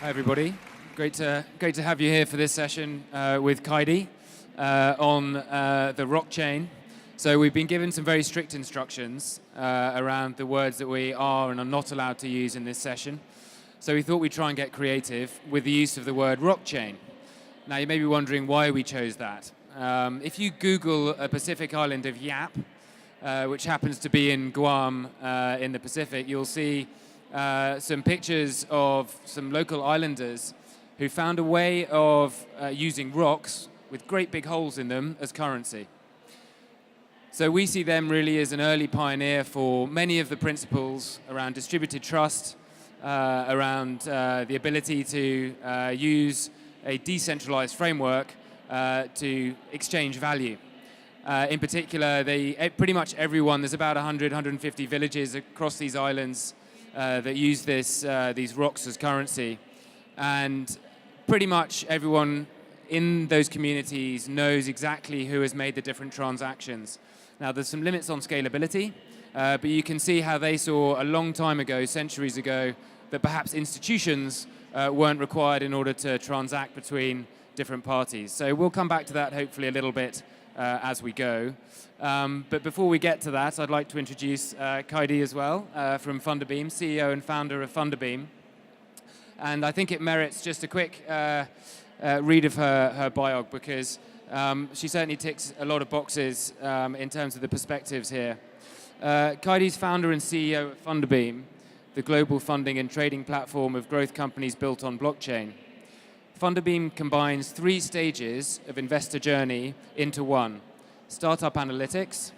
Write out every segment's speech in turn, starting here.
Hi, everybody. Great to have you here for this session with Kaidi on the blockchain. So we've been given some very strict instructions around the words that we are and are not allowed to use in this session. So we thought we'd try and get creative with the use of the word blockchain. Now you may be wondering why we chose that. If you Google a Pacific island of Yap, which happens to be in Guam in the Pacific, you'll see some pictures of some local islanders who found a way of using rocks with great big holes in them as currency. So we see them really as an early pioneer for many of the principles around distributed trust, around the ability to use a decentralized framework to exchange value. In particular, pretty much everyone, there's about 100, 150 villages across these islands that use these rocks as currency. And pretty much everyone in those communities knows exactly who has made the different transactions. Now, there's some limits on scalability, but you can see how they saw a long time ago, centuries ago, that perhaps institutions weren't required in order to transact between different parties. So we'll come back to that hopefully a little bit as we go. But before we get to that, I'd like to introduce Kaidi as well from Funderbeam, CEO and founder of Funderbeam. And I think it merits just a quick read of her biog because she certainly ticks a lot of boxes in terms of the perspectives here. Kaidi's founder and CEO of Funderbeam, the global funding and trading platform of growth companies built on blockchain. Funderbeam combines 3 stages of investor journey into one: startup analytics,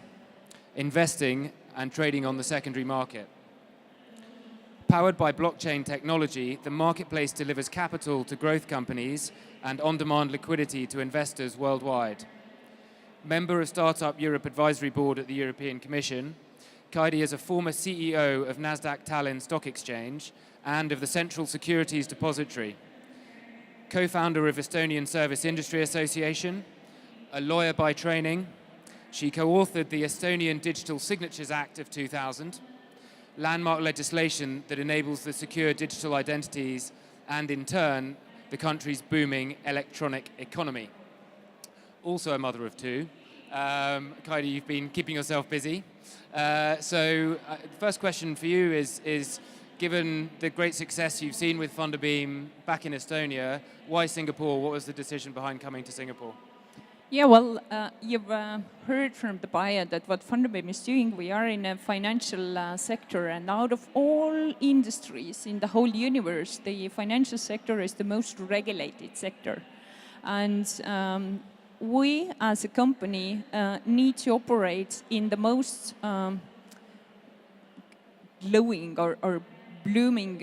investing, and trading on the secondary market. Powered by blockchain technology, the marketplace delivers capital to growth companies and on-demand liquidity to investors worldwide. Member of Startup Europe Advisory Board at the European Commission, Kaidi is a former CEO of Nasdaq Tallinn Stock Exchange and of the Central Securities Depository. Co-founder of Estonian Service Industry Association, a lawyer by training, she co-authored the Estonian Digital Signatures Act of 2000, landmark legislation that enables the secure digital identities and, in turn, the country's booming electronic economy. Also a mother of 2. Kaidi, you've been keeping yourself busy. So the first question for you is, given the great success you've seen with Funderbeam back in Estonia, why Singapore? What was the decision behind coming to Singapore? Yeah, well, you've heard from the bio that what Funderbeam is doing, we are in a financial sector, and out of all industries in the whole universe, the financial sector is the most regulated sector. And we, as a company, need to operate in the most glowing or blooming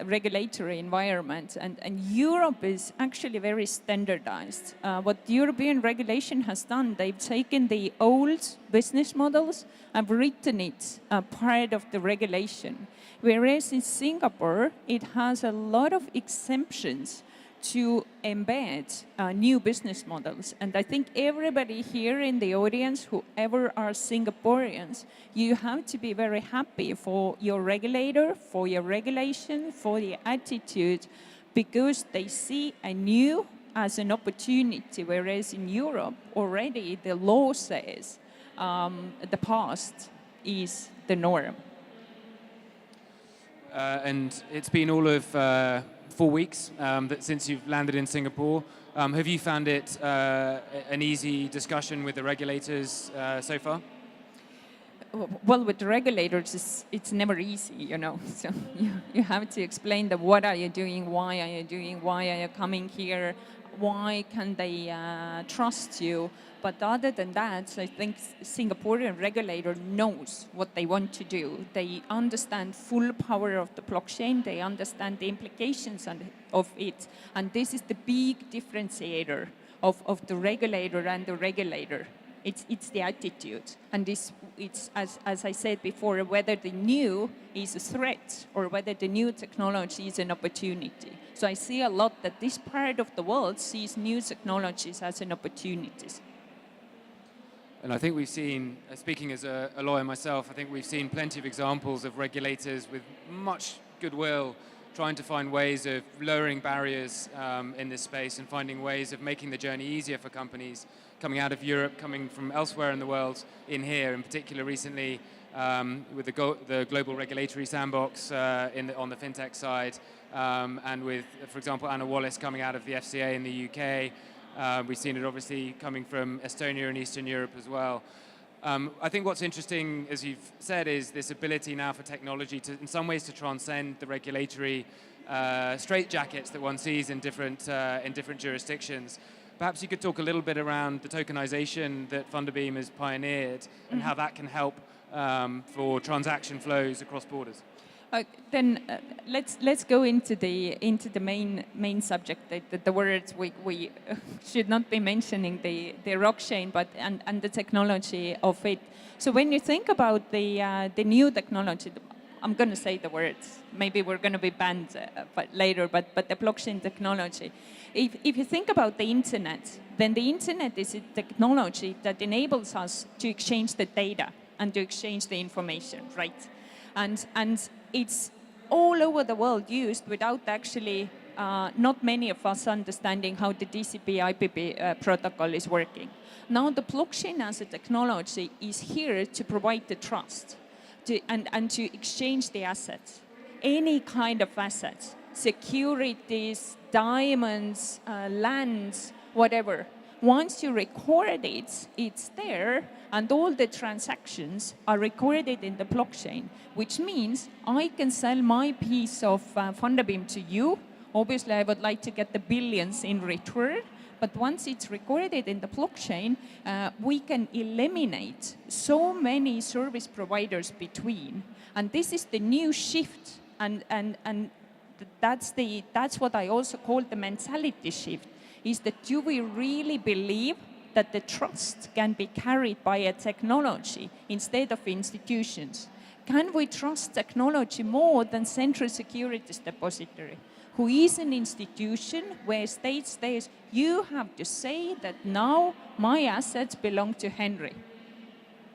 regulatory environment, and Europe is actually very standardized. What the European regulation has done, they've taken the old business models and written it part of the regulation. Whereas in Singapore, it has a lot of exemptions to embed new business models. And I think everybody here in the audience, whoever are Singaporeans, you have to be very happy for your regulator, for your regulation, for the attitude, because they see a new as an opportunity, whereas in Europe, already the law says the past is the norm. And it's been all of 4 weeks since you've landed in Singapore. Have you found it an easy discussion with the regulators so far? Well, with the regulators, it's never easy, you know. So you have to explain them, what are you doing, why are you doing, why are you coming here, why can they trust you? But other than that, I think Singaporean regulator knows what they want to do. They understand full power of the blockchain. They understand the implications of it. And this is the big differentiator of the regulator and the regulator. It's the attitude. And it's as I said before, whether the new is a threat or whether the new technology is an opportunity. So I see a lot that this part of the world sees new technologies as an opportunities. And I think we've seen, speaking as a lawyer myself, I think we've seen plenty of examples of regulators with much goodwill trying to find ways of lowering barriers in this space and finding ways of making the journey easier for companies coming out of Europe, coming from elsewhere in the world, in here, in particular recently with the global regulatory sandbox on the fintech side, and with, for example, Anna Wallace coming out of the FCA in the UK. We've seen it obviously coming from Estonia and Eastern Europe as well. I think what's interesting, as you've said, is this ability now for technology to, in some ways, to transcend the regulatory straitjackets that one sees in different jurisdictions. Perhaps you could talk a little bit around the tokenization that Funderbeam has pioneered and how that can help for transaction flows across borders. Then let's go into the main subject. The words we should not be mentioning the blockchain, but and the technology of it. So when you think about the new technology, I'm going to say the words. Maybe we're going to be banned later, but the blockchain technology. If you think about the internet, then the internet is a technology that enables us to exchange the data and to exchange the information, right? And it's all over the world used without actually not many of us understanding how the TCP/IP protocol is working. Now the blockchain as a technology is here to provide the trust and to exchange the assets, any kind of assets, securities, diamonds, lands, whatever. Once you record it, it's there, and all the transactions are recorded in the blockchain, which means I can sell my piece of Funderbeam to you. Obviously, I would like to get the billions in return, but once it's recorded in the blockchain, we can eliminate so many service providers between. And this is the new shift, and that's what I also call the mentality shift. Is that do we really believe that the trust can be carried by a technology instead of institutions? Can we trust technology more than Central Securities Depository, who is an institution where state says, you have to say that now my assets belong to Henry.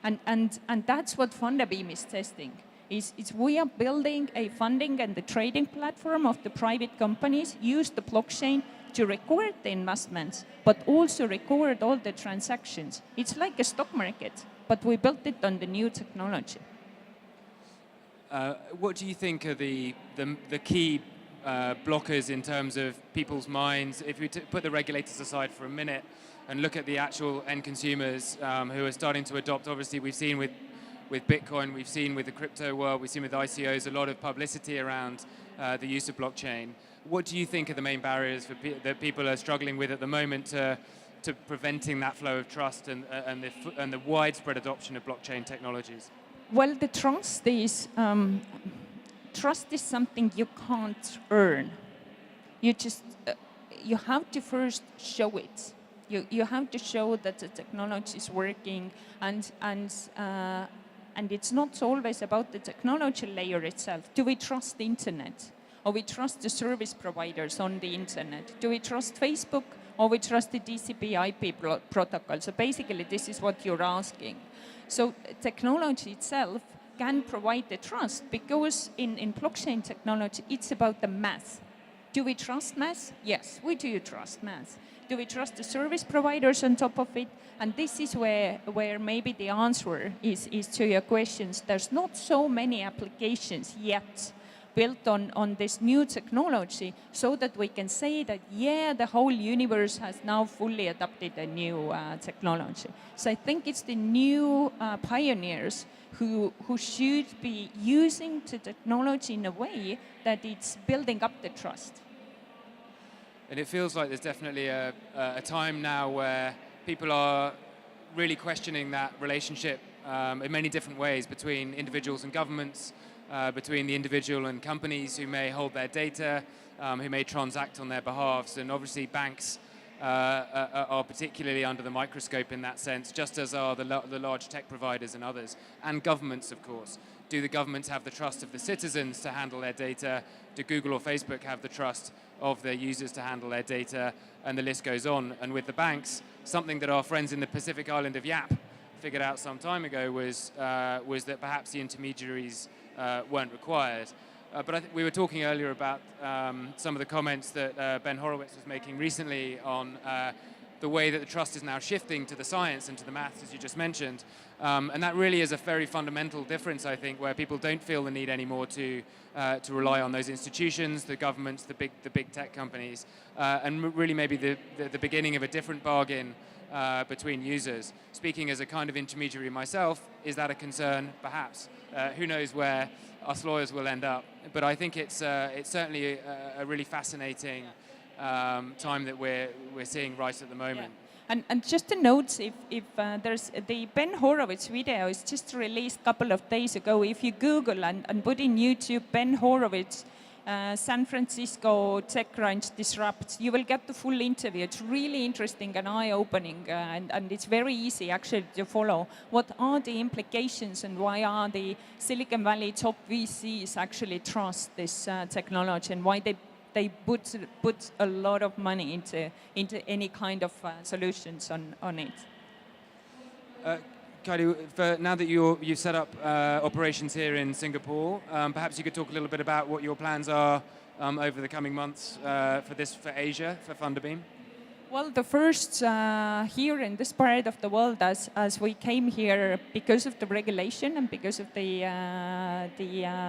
And that's what Funderbeam is testing. Is we are building a funding and the trading platform of the private companies, use the blockchain to record the investments, but also record all the transactions. It's like a stock market, but we built it on the new technology. What do you think are the key blockers in terms of people's minds? If we put the regulators aside for a minute and look at the actual end consumers who are starting to adopt, obviously we've seen with Bitcoin, we've seen with the crypto world, we've seen with ICOs a lot of publicity around the use of blockchain. What do you think are the main barriers that people are struggling with at the moment to preventing that flow of trust and the widespread adoption of blockchain technologies? Well, the trust is something you can't earn. You have to first show it. You have to show that the technology is working, and it's not always about the technology layer itself. Do we trust the internet? Or we trust the service providers on the internet? Do we trust Facebook, or we trust the TCP/IP protocol? So basically, this is what you're asking. So technology itself can provide the trust, because in blockchain technology, it's about the math. Do we trust math? Yes, we do trust math. Do we trust the service providers on top of it? And this is where maybe the answer is to your questions. There's not so many applications yet built on this new technology, so that we can say that, yeah, the whole universe has now fully adopted a new technology. So I think it's the new pioneers who should be using the technology in a way that it's building up the trust. And it feels like there's definitely a time now where people are really questioning that relationship in many different ways between individuals and governments, between the individual and companies who may hold their data, who may transact on their behalves. And obviously banks are particularly under the microscope in that sense, just as are the large tech providers and others, and governments, of course. Do the governments have the trust of the citizens to handle their data? Do Google or Facebook have the trust of their users to handle their data? And the list goes on. And with the banks, something that our friends in the Pacific island of Yap figured out some time ago was that perhaps the intermediaries weren't required. But we were talking earlier about some of the comments that Ben Horowitz was making recently on the way that the trust is now shifting to the science and to the maths, as you just mentioned. And that really is a very fundamental difference, I think, where people don't feel the need anymore to rely on those institutions, the governments, the big tech companies, and really maybe the beginning of a different bargain between users. Speaking as a kind of intermediary myself, is that a concern? Perhaps. Who knows where us lawyers will end up? But I think it's certainly a really fascinating time that we're seeing right at the moment. Yeah. And just a note, if there's the Ben Horowitz video is just released a couple of days ago. If you Google and put in YouTube Ben Horowitz, San Francisco TechCrunch disrupts, you will get the full interview. It's really interesting and eye-opening, and it's very easy actually to follow. What are the implications and why are the Silicon Valley top VCs actually trust this technology, and why they put a lot of money into any kind of solutions on it. Kaidi, now that you've set up operations here in Singapore, perhaps you could talk a little bit about what your plans are over the coming months for Asia, for Funderbeam. Well, the first here in this part of the world, as we came here because of the regulation and because of the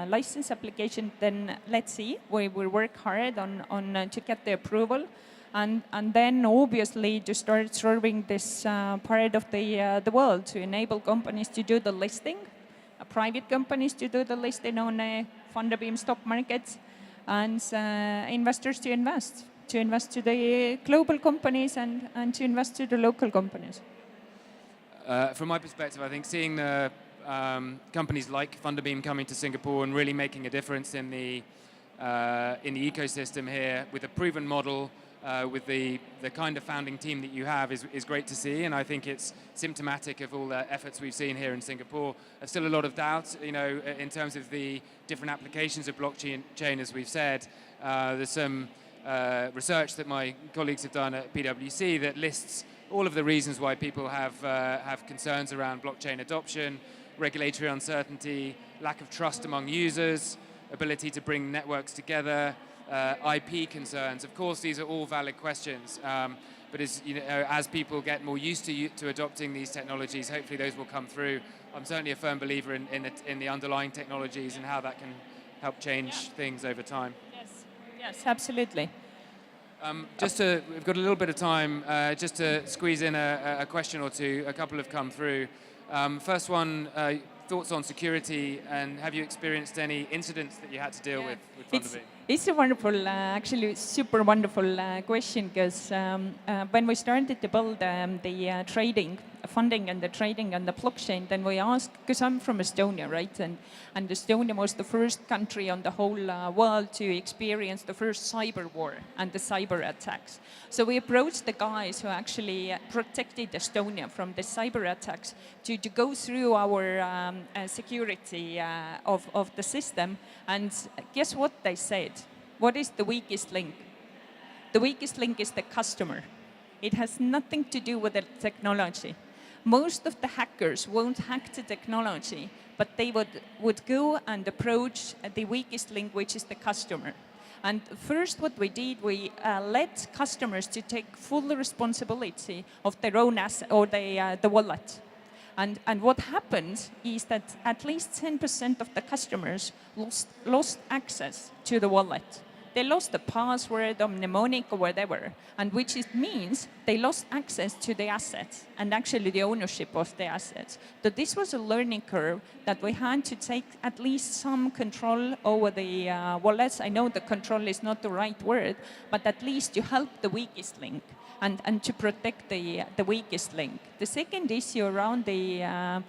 license application, then let's see. We will work hard on to get the approval, and then obviously to start serving this part of the world to enable companies to do the listing, private companies to do the listing on Funderbeam stock markets, and investors to invest to the global companies and to invest to the local companies. From my perspective, I think seeing the companies like Funderbeam coming to Singapore and really making a difference in the ecosystem here with a proven model, with the kind of founding team that you have is great to see, and I think it's symptomatic of all the efforts we've seen here in Singapore. There's still a lot of doubt, in terms of the different applications of blockchain, as we've said. There's some research that my colleagues have done at PwC that lists all of the reasons why people have concerns around blockchain adoption, regulatory uncertainty, lack of trust among users, ability to bring networks together, IP concerns. Of course, these are all valid questions, but as people get more used to adopting these technologies, hopefully those will come through. I'm certainly a firm believer in the underlying technologies and how that can help change things over time. Yes, absolutely. We've got a little bit of time just to squeeze in a question or two. A couple have come through. First one, thoughts on security, and have you experienced any incidents that you had to deal with Funderbeam? It's a wonderful, actually super wonderful question, because when we started to build the funding and the trading and the blockchain, then we asked, because I'm from Estonia, right? And Estonia was the first country on the whole world to experience the first cyber war and the cyber attacks. So we approached the guys who actually protected Estonia from the cyber attacks to go through our security of the system. And guess what they said? What is the weakest link? The weakest link is the customer. It has nothing to do with the technology. Most of the hackers won't hack the technology, but they would go and approach the weakest link, which is the customer. And first what we did, we let customers to take full responsibility of their own asset or the wallet. And what happened is that at least 10% of the customers lost access to the wallet. They lost the password or mnemonic or whatever, and which it means they lost access to the assets and actually the ownership of the assets. So this was a learning curve that we had to take at least some control over the wallets. I know the control is not the right word, but at least to help the weakest link and to protect the weakest link. The second issue around the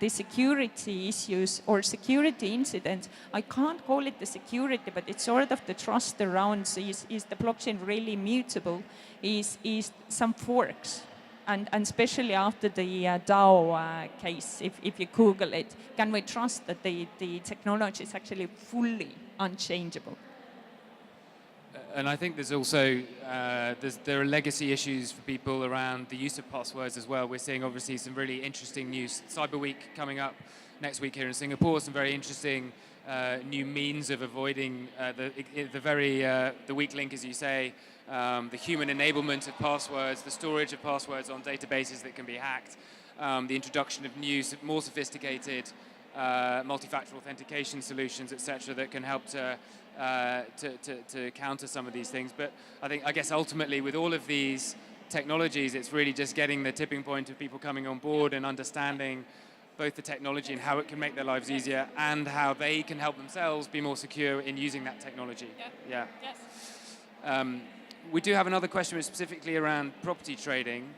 security issues or security incidents, I can't call it the security, but it's sort of the trust around, is the blockchain really mutable, is some forks. And especially after the DAO case, if you Google it, can we trust that the technology is actually fully unchangeable? And I think there's also there are legacy issues for people around the use of passwords as well. We're seeing obviously some really interesting news. Cyber Week coming up next week here in Singapore. Some very interesting new means of avoiding the weak link, as you say, the human enablement of passwords, the storage of passwords on databases that can be hacked, the introduction of new, more sophisticated multi-factor authentication solutions, etc., that can help to counter some of these things. But I guess ultimately with all of these technologies, it's really just getting the tipping point of people coming on board and understanding both the technology and how it can make their lives easier and how they can help themselves be more secure in using that technology. Yeah. Yes. We do have another question which is specifically around property trading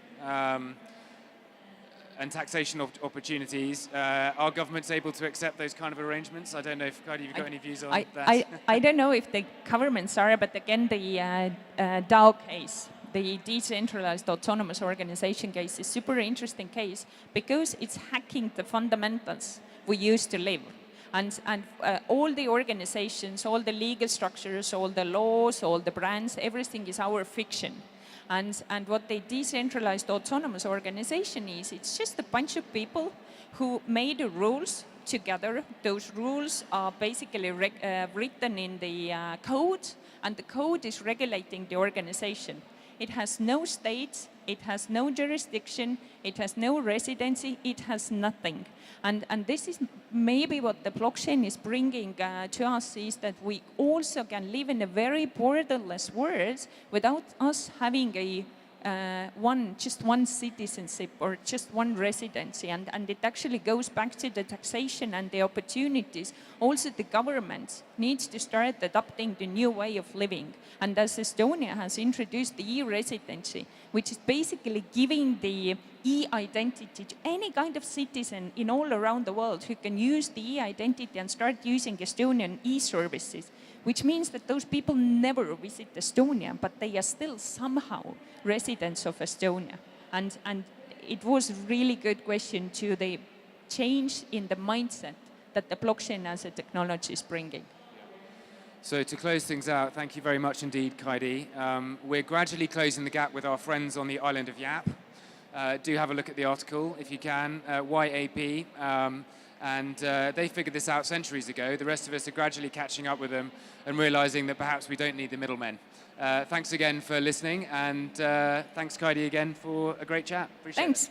and taxation opportunities. Are governments able to accept those kind of arrangements? I don't know if, Kaidi, you've got any views on that? I don't know if the governments are, but again, the DAO case, the decentralized autonomous organization case, is a super interesting case because it's hacking the fundamentals we used to live. And all the organizations, all the legal structures, all the laws, all the brands, everything is our fiction. And what the decentralized autonomous organization is, it's just a bunch of people who made the rules together. Those rules are basically written in the code, and the code is regulating the organization. It has no state, it has no jurisdiction, it has no residency, it has nothing. And this is maybe what the blockchain is bringing to us, is that we also can live in a very borderless world without us having a just one citizenship or just one residency. And it actually goes back to the taxation and the opportunities. Also, the government needs to start adopting the new way of living. And as Estonia has introduced the e-residency, which is basically giving the e-identity to any kind of citizen in all around the world who can use the e-identity and start using Estonian e-services, which means that those people never visit Estonia, but they are still somehow residents of Estonia. And it was a really good question to the change in the mindset that the blockchain as a technology is bringing. So to close things out, thank you very much indeed, Kaidi. We're gradually closing the gap with our friends on the island of Yap. Do have a look at the article if you can, YAP. And they figured this out centuries ago. The rest of us are gradually catching up with them and realizing that perhaps we don't need the middlemen. Thanks again for listening, and thanks, Kaidi, again for a great chat. Appreciate it. Thanks.